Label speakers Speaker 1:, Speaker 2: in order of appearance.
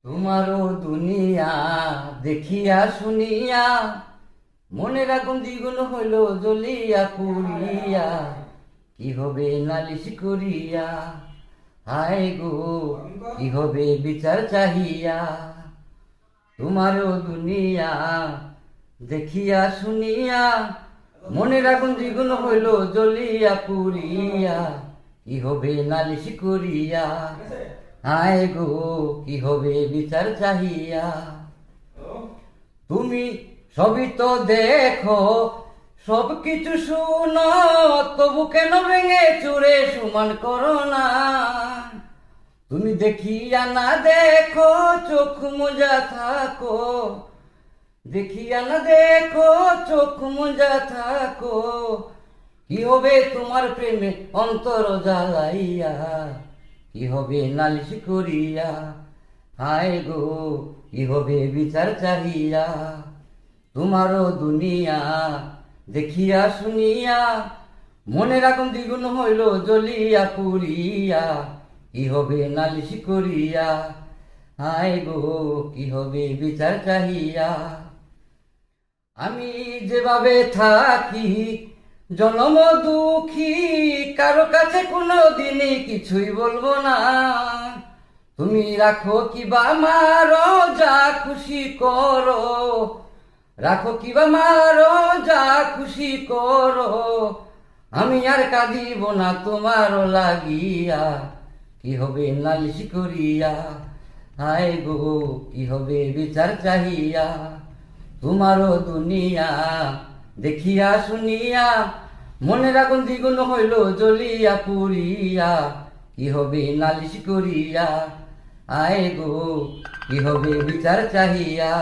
Speaker 1: তোমারও দুনিয়া দেখিয়া শুনিয়া মনের আগুন দ্বিগুণ হইল জ্বলিয়া পুড়িয়া, কি হবে নালিশ করিয়া, হায় গো কি হবে বিচার চাহিয়া। তোমারও দুনিয়া দেখিয়া শুনিয়া মনের আগুন দ্বিগুণ হইল জ্বলিয়া পুড়িয়া, কি হবে নালিশ করিয়া, হায় গো কি হবে বিচার চাহিয়া। তুমি সবই তো দেখো সব কিছু শুনো, তবু কেন ভেঙে চুরে সমান করো না। তুমি দেখিয়া না দেখো চোখ মুজা থাকো, দেখিয়া না দেখো চোখ মুজা থাকো, কি হবে তোমার প্রেমে অন্তর জ্বালাইয়া, কি হবে নালিশ করিয়া, হায় গো কি হবে বিচার চাহিয়া। তোমারও দুনিয়া দেখিয়া শুনিয়া মনের আগুন দ্বিগুণ হইল জ্বলিয়া পুড়িয়া, কি হবে নালিশ করিয়া, হায় গো কি হবে বিচার চাহিয়া। আমি যেভাবে থাকি জনম দুঃখী, কারো কাছে কোনো দিনই কিছুই বলবো না। তুমি রাখো কিবা মারো যা খুশি করো, রাখো কিবা মারো যা খুশি করো, আমি আর কাঁদিব না তোমারও লাগিয়া, কি হবে নালিশ করিয়া, হায় গো কি হবে বিচার চাহিয়া। তোমারও দুনিয়া দেখিয়া শুনিয়া মনের আগুন দ্বিগুণ হইল জ্বলিয়া পুড়িয়া, কি হবে নালিশ করিয়া, আয় গো কি হবে বিচার চাহিয়া।